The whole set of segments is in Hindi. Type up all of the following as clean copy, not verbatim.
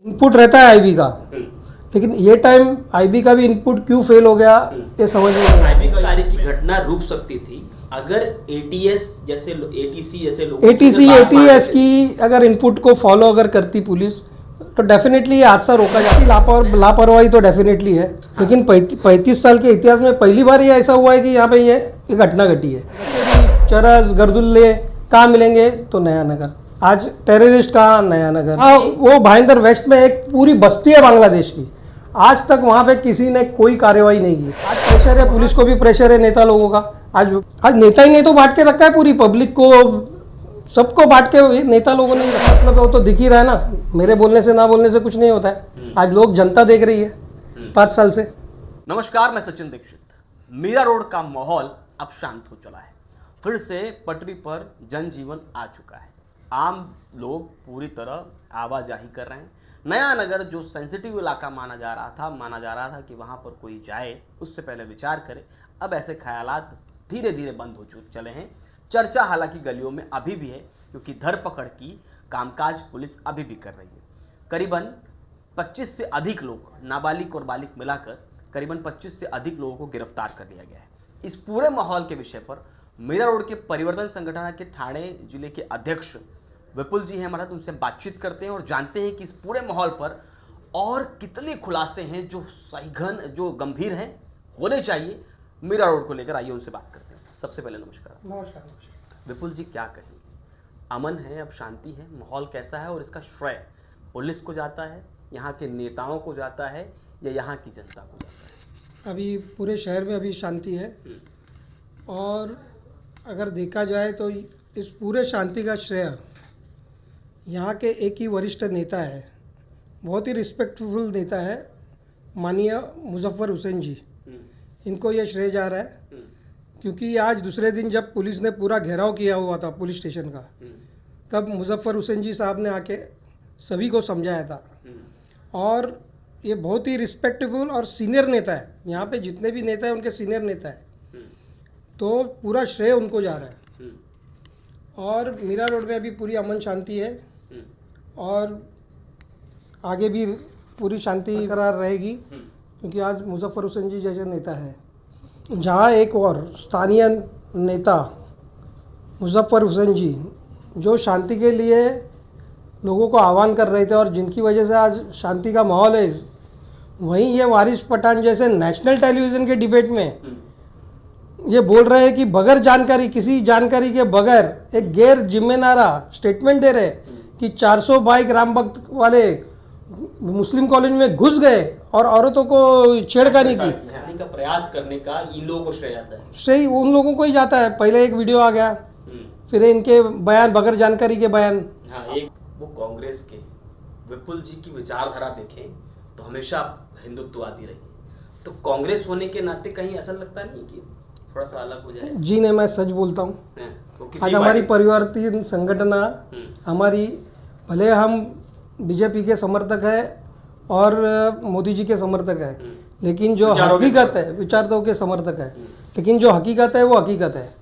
इनपुट रहता है आईबी का, लेकिन ये टाइम आईबी का भी इनपुट क्यों फेल हो गया ये समझ में नहीं आईबी तारीख की घटना रुक सकती थी अगर एटीएस जैसे एटीसी जैसे लोग एटीएस की अगर इनपुट को फॉलो अगर करती पुलिस तो डेफिनेटली ये हादसा रोका जाती। लापरवाही तो डेफिनेटली है, लेकिन 35 साल के इतिहास में पहली बार ये ऐसा हुआ है कि यहाँ पे ये घटना घटी है। चरस गर्दुल्ले कहाँ मिलेंगे तो नया नगर, आज टेररिस्ट कहाँ नया नगर। वो भाईंदर वेस्ट में एक पूरी बस्ती है बांग्लादेश की, आज तक वहाँ पे किसी ने कोई कार्रवाई नहीं की। आज प्रेशर है, पुलिस को भी प्रेशर है नेता लोगों का। आज नेता ही नहीं तो बांट के रखा है पूरी पब्लिक को, सबको बांट के नेता लोगों ने रखा। मतलब वो तो दिख ही रहा है ना, मेरे बोलने से ना बोलने से कुछ नहीं होता है। आज लोग जनता देख रही है 5 साल से। नमस्कार, मैं सचिन दीक्षित। मीरा रोड का माहौल अब शांत हो चला है, फिर से पटरी पर जनजीवन आ चुका है। आम लोग पूरी तरह आवाजाही कर रहे हैं। नया नगर जो सेंसिटिव इलाका माना जा रहा था कि वहां पर कोई जाए उससे पहले विचार करे, अब ऐसे ख्यालात धीरे धीरे बंद हो चले हैं। चर्चा हालांकि गलियों में अभी भी है, क्योंकि धरपकड़ की कामकाज पुलिस अभी भी कर रही है। करीबन 25 से अधिक लोग, नाबालिग और बालिग मिलाकर करीबन 25 से अधिक लोगों को गिरफ्तार कर लिया गया है। इस पूरे माहौल के विषय पर मीरा रोड के परिवर्तन संगठन के ठाणे जिले के अध्यक्ष विपुल जी हैं हमारे साथ, उनसे बातचीत करते हैं और जानते हैं कि इस पूरे माहौल पर और कितने खुलासे हैं जो सहीघन, जो गंभीर हैं, होने चाहिए मीरा रोड को लेकर। आइए उनसे बात करते हैं। सबसे पहले नमस्कार। नमस्कार। विपुल जी, क्या कहेंगे? अमन है, अब शांति है, माहौल कैसा है और इसका श्रेय पुलिस को जाता है, यहाँ के नेताओं को जाता है या यहाँ की जनता को जाता है? अभी पूरे शहर में अभी शांति है, और अगर देखा जाए तो इस पूरे शांति का श्रेय यहाँ के एक ही वरिष्ठ नेता है, बहुत ही रिस्पेक्टफुल नेता है, माननीय मुजफ्फर हुसैन जी। इनको ये श्रेय जा रहा है, क्योंकि आज दूसरे दिन जब पुलिस ने पूरा घेराव किया हुआ था पुलिस स्टेशन का, तब मुजफ्फर हुसैन जी साहब ने आके सभी को समझाया था। और ये बहुत ही रिस्पेक्टेबल और सीनियर नेता है, यहाँ पे जितने भी नेता हैं उनके सीनियर नेता है, तो पूरा श्रेय उनको जा रहा है। और मीरा रोड में अभी पूरी अमन शांति है, और आगे भी पूरी शांति बरकरार रहेगी, क्योंकि आज मुजफ्फर हुसैन जी जैसे नेता है। जहाँ एक और स्थानीय नेता मुजफ्फर हुसैन जी जो शांति के लिए लोगों को आह्वान कर रहे थे और जिनकी वजह से आज शांति का माहौल है, वहीं ये वारिस पठान जैसे नेशनल टेलीविज़न के डिबेट में ये बोल रहे हैं कि बगैर जानकारी, किसी जानकारी के बगैर एक गैर जिम्मेदारा स्टेटमेंट दे रहे कि 400 बाइक राम भक्त वाले मुस्लिम कॉलेज में घुस गए और औरतों को छेड़खानी की का प्रयास करने का इन लोगों को श्रेय जाता है। सही उन लोगों को ही जाता है। पहले एक वीडियो आ गया, फिर इनके बयान बगैर जानकारी के बयान। हाँ, एक वो कांग्रेस के विपुल जी की विचारधारा देखें तो हमेशा हिंदुत्ववादी रही, तो कांग्रेस होने के नाते कहीं ऐसा लगता नहीं कि थोड़ा सा अलग हो जाए? जी नहीं, मैं सच बोलता हूँ। आज हमारी परिवर्तन संगठन हमारी, भले हम बीजेपी के समर्थक है और मोदी जी के समर्थक है, लेकिन जो हकीकत है, विचारों के समर्थक है, लेकिन जो हकीकत है वो हकीकत है।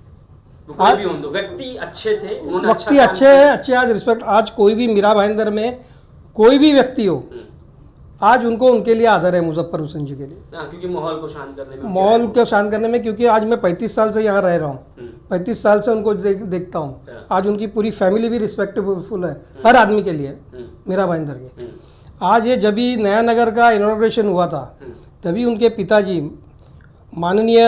आज व्यक्ति अच्छे थे, व्यक्ति अच्छे हैं, अच्छे आज रिस्पेक्ट। आज कोई भी मीरा भाईंदर में कोई भी व्यक्ति हो, आज उनको उनके लिए आदर है मुजफ्फर हुसैन जी के लिए, क्योंकि माहौल को शांत करने में, क्योंकि आज मैं 35 साल से यहाँ रह रहा हूँ, 35 साल से उनको देखता हूँ। आज उनकी पूरी फैमिली भी रिस्पेक्टफुल है हर आदमी के लिए, मीरा भाईंदर के। आज ये जब भी नया नगर का इनॉग्रेशन हुआ था, तभी उनके पिताजी माननीय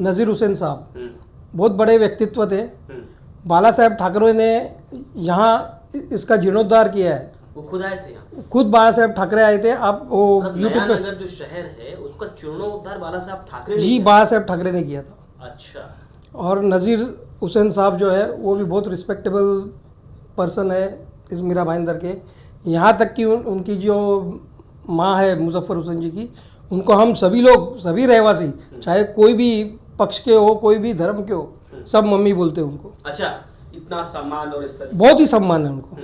नज़ीर हुसैन साहब बहुत बड़े व्यक्तित्व थे। बाला साहेब ठाकरे ने यहाँ इसका जीर्णोद्धार किया है, वो खुद आए थे, खुद बाला साहेब ठाकरे आए थे। आप वो यूट्यूब पे, नगर जो शहर है उसका जीर्णोद्धार बाला साहेब ठाकरे जी, बाला साहेब ठाकरे ने किया था। अच्छा। और नज़ीर हुसैन साहब जो है वो भी बहुत रिस्पेक्टेबल पर्सन है इस मीरा भाईंदर के। यहाँ तक कि उनकी जो माँ है मुजफ्फर हुसैन जी की, उनको हम सभी लोग, सभी रहवासी, चाहे कोई भी पक्ष के हो, कोई भी धर्म के हो, सब मम्मी बोलते हैं उनको। अच्छा, इतना सम्मान और इस तरह बहुत ही सम्मान है उनको।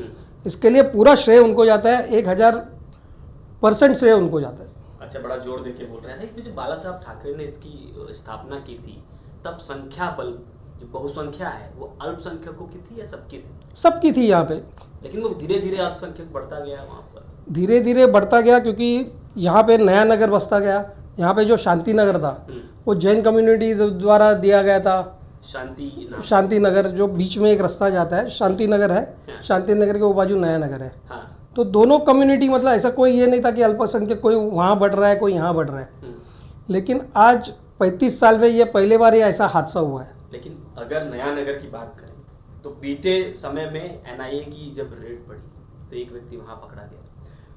इसके लिए पूरा श्रेय उनको जाता है, 1000% श्रेय उनको जाता है। अच्छा, बड़ा जोर देके बोल रहे हैं। जो बाला साहब ठाकरे ने इसकी स्थापना की थी, तब संख्या बल जो बहुसंख्या है वो अल्पसंख्यकों की थी या सबकी थी? सबकी थी यहाँ पे, लेकिन वो धीरे धीरे अल्पसंख्यक बढ़ता गया वहाँ पर। धीरे धीरे बढ़ता गया, क्योंकि यहाँ पे नया नगर बसता गया। यहाँ पे जो शांति नगर था वो जैन कम्युनिटी द्वारा दिया गया था। शांति नगर जो बीच में एक रास्ता जाता है, शांति नगर है, शांति नगर के वो बाजू नया नगर है। तो दोनों कम्युनिटी, मतलब ऐसा कोई ये नहीं था कि अल्पसंख्यक कोई वहाँ बढ़ रहा है कोई यहाँ बढ़ रहा है। लेकिन आज 35 साल में ये पहले बार ये ऐसा हादसा हुआ है। लेकिन अगर नया नगर की बात करें तो बीते समय में एनआईए की जब रेड पड़ी तो एक व्यक्ति वहां पकड़ा गया।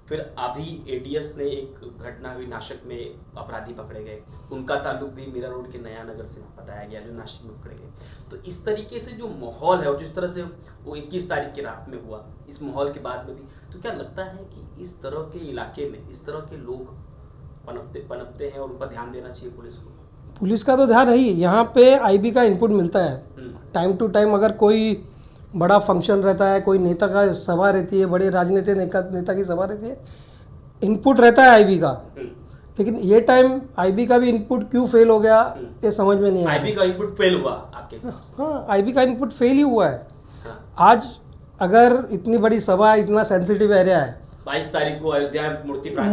फिर अभी एटीएस ने एक घटना हुई, नासिक में अपराधी पकड़े गए, उनका ताल्लुक भी मीरा रोड के नया नगर से बताया गया जो नासिक में पकड़े गए। तो इस तरीके से जो माहौल है और जिस तरह से वो 21 तारीख की रात में हुआ, इस माहौल के बाद में भी, तो क्या लगता है कि इस तरह के इलाके में इस तरह के लोग पनपते हैं और उन पर ध्यान देना चाहिए पुलिस को? पुलिस का तो ध्यान है ही। यहाँ पे आईबी का इनपुट मिलता है टाइम टू टाइम। अगर कोई बड़ा फंक्शन रहता है, कोई नेता का सभा रहती है, बड़े राजनीतिक नेता की सभा रहती है, इनपुट रहता है आईबी का। लेकिन ये टाइम आईबी का भी इनपुट क्यों फेल हो गया ये समझ में नहीं आया। आईबी का इनपुट फेल हुआ आपके हिसाब से? हाँ, आईबी का इनपुट फेल ही हुआ है। आज अगर इतनी बड़ी सभा है, इतना सेंसिटिव एरिया है, 22 तारीख को अयोध्या में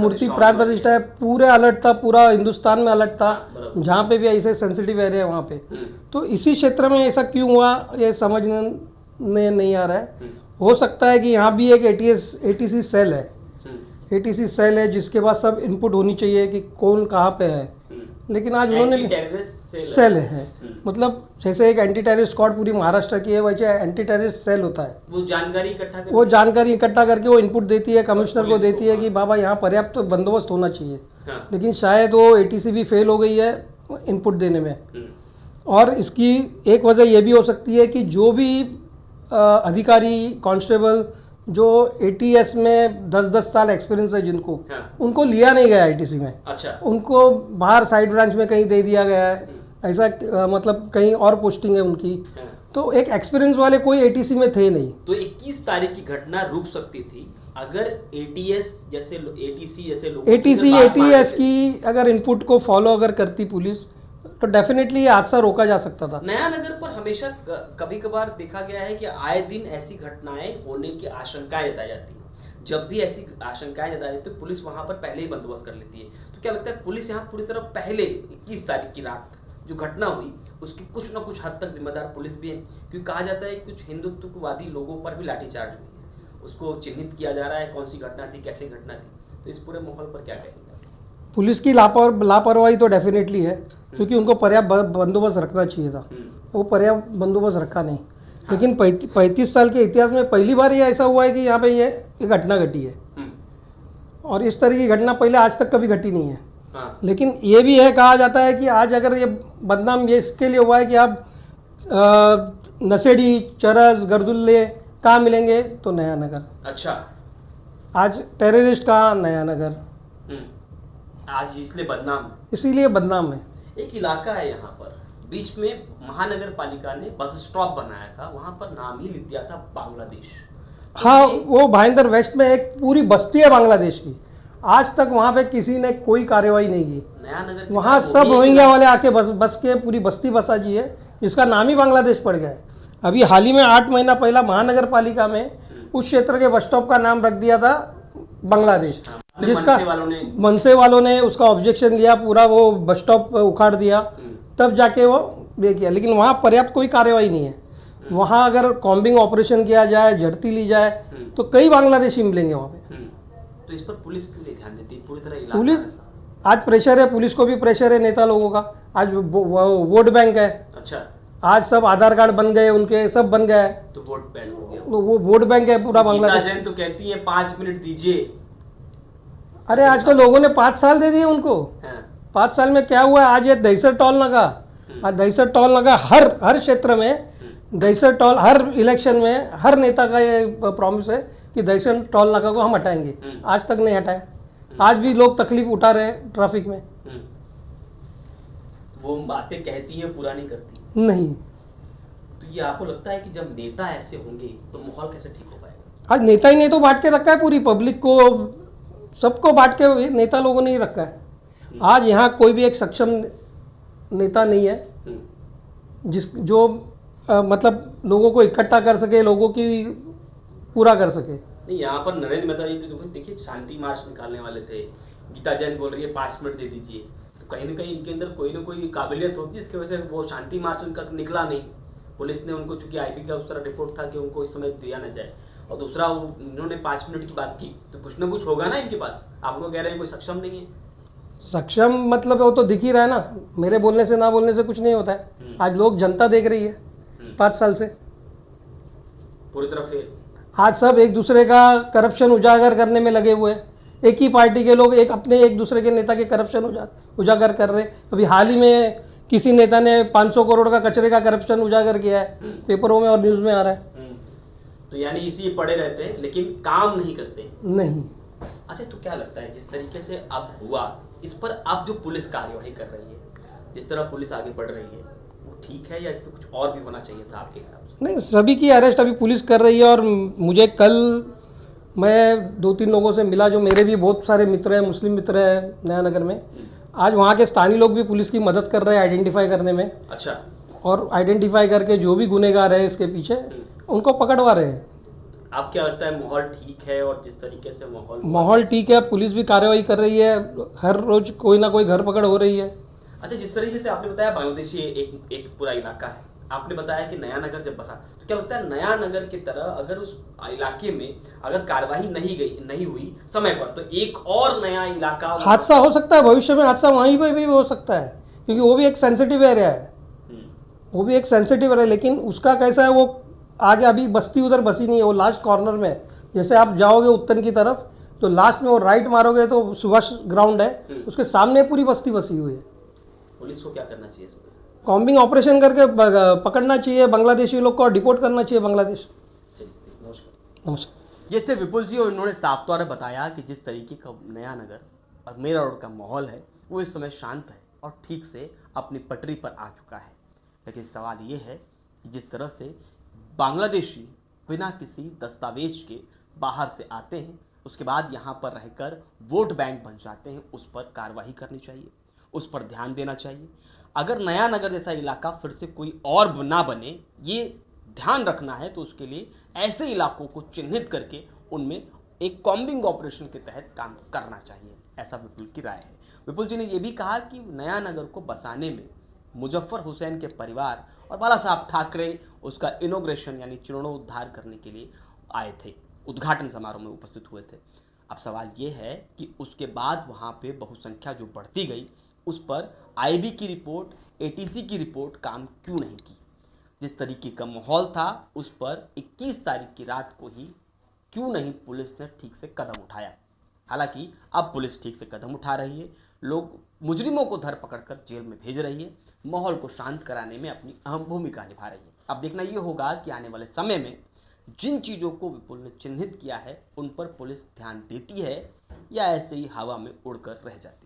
मूर्ति प्राण प्रतिष्ठा है, पूरे अलर्ट था, पूरा हिंदुस्तान में अलर्ट था, जहाँ पे भी ऐसे सेंसिटिव एरिया है वहाँ पे। तो इसी क्षेत्र में ऐसा क्यों हुआ ये समझने नहीं आ रहा है। हो सकता है कि यहाँ भी एक एटीसी सेल है, एटीसी सेल है जिसके पास सब इनपुट होनी चाहिए कि कौन कहाँ पे है। लेकिन आज उन्होंने सेल है, मतलब जैसे एक एंटी टेररिस्ट स्क्वाड पूरी महाराष्ट्र की है, वैसे एंटी टेररिस्ट सेल होता है। वो जानकारी इकट्ठा करके वो इनपुट देती है, कमिश्नर को देती है कि बाबा यहाँ पर्याप्त बंदोबस्त होना चाहिए। लेकिन शायद वो एटीसी भी फेल हो गई है इनपुट देने में। और इसकी एक वजह ये भी हो सकती है कि जो भी अधिकारी, कांस्टेबल जो एटीएस में 10-10 साल एक्सपीरियंस है जिनको, उनको लिया नहीं गया आईटीसी में। अच्छा। उनको बाहर साइड ब्रांच में कहीं दे दिया गया है, ऐसा मतलब कहीं और पोस्टिंग है उनकी। तो एक एक्सपीरियंस वाले कोई एटीसी में थे नहीं। तो 21 तारीख की घटना रुक सकती थी अगर एटीएस जैसे एटीएस की अगर इनपुट को फॉलो अगर करती पुलिस तो डेफिनेटली ये हादसा रोका जा सकता था। नया नगर पर हमेशा कभी कभार देखा गया है कि आए दिन ऐसी घटनाएं होने की आशंकाएं जताई जाती है। जब भी ऐसी आशंकाएं जताई जाती है पुलिस वहां पर पहले ही बंदोबस्त कर लेती है। तो क्या लगता है पुलिस यहाँ पूरी तरह पहले 21 तारीख की रात जो घटना हुई उसकी कुछ न कुछ हद तक जिम्मेदार पुलिस भी है? क्योंकि कहा जाता है कुछ हिंदुत्ववादी लोगों पर भी लाठीचार्ज हुई है, उसको चिन्हित किया जा रहा है कौन सी घटना थी, कैसे घटना थी। तो इस पूरे माहौल पर क्या कहेंगे? पुलिस की लापरवाही तो डेफिनेटली है, क्योंकि उनको पर्याप्त बंदोबस्त रखना चाहिए था, वो पर्याप्त बंदोबस्त रखा नहीं। लेकिन 35 साल के इतिहास में पहली बार ये ऐसा हुआ है कि यहाँ पे ये एक घटना घटी है, और इस तरह की घटना पहले आज तक कभी घटी नहीं है। लेकिन ये भी है, कहा जाता है कि आज अगर ये बदनाम ये इसके लिए हुआ है कि आप नशेड़ी, चरस, गर्दुल्ले कहाँ मिलेंगे, तो नया नगर। अच्छा, आज टेररिस्ट कहाँ, नया नगर। आज इसलिए बदनाम है। एक इलाका है यहाँ पर बीच में महानगर पालिका ने बस स्टॉप बनाया था, वहां पर नाम ही लिख दिया था बांग्लादेश। हाँ, वो भाईंदर वेस्ट में एक पूरी बस्ती है बांग्लादेश की। आज तक वहां पे किसी ने कोई कार्रवाई नहीं की। नया नगर वहां सब रोहिंग्या वाले आके बस के पूरी बस्ती बसा जी है, जिसका नाम ही बांग्लादेश पड़ गया है। अभी हाल ही में 8 महीना पहला महानगर पालिका में उस क्षेत्र के बस स्टॉप का नाम रख दिया था बांग्लादेश, जिसका मनसे वालों ने उसका ऑब्जेक्शन लिया, पूरा वो बस स्टॉप उखाड़ दिया, तब जाके वो ये किया। लेकिन वहाँ पर्याप्त कोई कार्रवाई नहीं है। वहाँ अगर कॉम्बिंग ऑपरेशन किया जाए, झड़ती ली जाए, तो कई बांग्लादेशी मिलेंगे वहाँ पे। तो इस पर पुलिस क्यों नहीं ध्यान देती? पूरी तरह पुलिस आज प्रेशर है, पुलिस को भी प्रेशर है नेता लोगों का। आज वोट बैंक है। अच्छा, आज सब आधार कार्ड बन गए, उनके सब बन गए, तो वोट बैंक हो गया। वो वोट बैंक है पूरा बांग्लादेश। तो कहती है 5 मिनट दीजिए। अरे आज तो लोगों ने 5 साल दे दिए उनको। 5 साल में क्या हुआ? आज ये दहशत टोल लगा, आज दहशत टोल लगा हर क्षेत्र में। दहशत टोल हर इलेक्शन में हर नेता का ये प्रॉमिस है कि दहशत टोल नाका को हम हटाएंगे। आज तक नहीं हटाया। आज भी लोग तकलीफ उठा रहे हैं ट्रैफिक में। वो बातें कहती है, पूरा नहीं करती। नहीं। तो ये आपको लगता है कि जब नेता ऐसे होंगे तो माहौल कैसे ठीक हो पाएगा? आज नेता ही नहीं तो बांट के रखा है पूरी पब्लिक को, सबको बांट के नेता लोगों ने ही रखा है। आज यहाँ कोई भी एक सक्षम नेता नहीं है जो मतलब लोगों को इकट्ठा कर सके, लोगों की पूरा कर सके। नहीं, यहाँ पर नरेंद्र मेहता जी तो देखिए शांति मार्च निकालने वाले थे, गीता जैन बोल रही है 5 मिनट दे दीजिए, तो कहीं ना कहीं इनके अंदर कोई ना कोई काबिलियत होती है जिसकी वजह से वो शांति मार्च उनका निकला नहीं। पुलिस ने उनको, चूंकि आईबी का उस तरह रिपोर्ट था कि उनको इस समय दिया न जाए, और दूसरा उन्होंने 5 मिनट की बात की, तो कुछ ना कुछ होगा ना इनके पास। आप लोग कह रहे हैं कोई सक्षम नहीं है। सक्षम मतलब वो तो दिख ही रहा है ना, मेरे बोलने से ना बोलने से कुछ नहीं होता है। आज लोग जनता देख रही है 5 साल से पूरी तरह फेल। आज सब एक दूसरे का करप्शन उजागर करने में लगे हुए हैं। एक ही पार्टी के लोग एक दूसरे के नेता के करप्शन उजागर कर रहे हैं। अभी हाल ही में किसी नेता ने 500 करोड़ का कचरे का करप्शन उजागर किया है, पेपरों में और न्यूज में आ रहा है। तो यानी इसी पड़े रहते हैं लेकिन काम नहीं करते। नहीं। अच्छा, तो क्या लगता है जिस तरीके से अब हुआ, इस पर अब जो पुलिस कार्यवाही कर रही है, जिस तरह पुलिस आगे बढ़ रही है, वो ठीक है या इस पर कुछ और भी होना चाहिए था आपके हिसाब से? नहीं, सभी की अरेस्ट अभी पुलिस कर रही है। और मुझे कल मैं 2-3 लोगों से मिला जो मेरे भी बहुत सारे मित्र हैं, मुस्लिम मित्र हैं नया नगर में। आज वहाँ के स्थानीय लोग भी पुलिस की मदद कर रहे हैं आइडेंटिफाई करने में। अच्छा। और आइडेंटिफाई करके जो भी गुनहगार है इसके पीछे उनको पकड़वा रहे हैं। आप क्या लगता है माहौल ठीक है? और जिस तरीके से माहौल ठीक है, पुलिस भी कार्रवाई कर रही है, हर रोज कोई ना कोई घर पकड़ हो रही है। अच्छा, जिस तरीके से आपने बताया बांग्लादेशी एक पूरा इलाका है, आपने बताया कि नया नगर जब बसा, तो क्या लगता है नया नगर की तरह अगर उस इलाके में अगर कार्रवाई नहीं हुई समय पर, तो एक और नया इलाका हादसा हो सकता है भविष्य में? हादसा वहीं पर भी हो सकता है, क्योंकि वो भी एक सेंसिटिव एरिया है। वो भी एक सेंसिटिव एरिया, लेकिन उसका कैसा है, वो आगे अभी बस्ती उधर बसी नहीं है, वो लास्ट कॉर्नर में है। जैसे आप जाओगे उत्तर की तरफ तो लास्ट में वो राइट मारोगे तो सुभाष ग्राउंड है, उसके सामने पूरी बस्ती बसी हुई है। पुलिस को क्या करना चाहिए? कॉम्बिंग ऑपरेशन करके पकड़ना चाहिए बांग्लादेशी लोग को और डिपोर्ट करना चाहिए बांग्लादेश। नमस्कार। ये थे विपुल जी, और इन्होंने साफ तौर पर बताया कि जिस तरीके का नया नगर और मेरा रोड का माहौल है वो इस समय शांत है और ठीक से अपनी पटरी पर आ चुका है। लेकिन सवाल ये है कि जिस तरह से बांग्लादेशी बिना किसी दस्तावेज के बाहर से आते हैं, उसके बाद यहाँ पर रहकर वोट बैंक बन जाते हैं, उस पर कार्रवाई करनी चाहिए, उस पर ध्यान देना चाहिए। अगर नया नगर जैसा इलाका फिर से कोई और ना बने, ये ध्यान रखना है, तो उसके लिए ऐसे इलाकों को चिन्हित करके उनमें एक कॉम्बिंग ऑपरेशन के तहत काम करना चाहिए, ऐसा विपुल की राय है। विपुल जी ने यह भी कहा कि नया नगर को बसाने में मुजफ्फर हुसैन के परिवार और बाला साहब ठाकरे उसका इनोग्रेशन यानी जीर्णोद्धार करने के लिए आए थे, उद्घाटन समारोह में उपस्थित हुए थे। अब सवाल ये है कि उसके बाद वहाँ पे बहुसंख्या जो बढ़ती गई, उस पर आईबी की रिपोर्ट, एटीसी की रिपोर्ट काम क्यों नहीं की? जिस तरीके का माहौल था उस पर 21 तारीख की रात को ही क्यों नहीं पुलिस ने ठीक से कदम उठाया? हालांकि अब पुलिस ठीक से कदम उठा रही है, लोग मुजरिमों को धर पकड़कर जेल में भेज रही है, माहौल को शांत कराने में अपनी अहम भूमिका निभा रही है। अब देखना यह होगा कि आने वाले समय में जिन चीज़ों को विपुल ने चिन्हित किया है उन पर पुलिस ध्यान देती है या ऐसे ही हवा में उड़कर रह जाती है।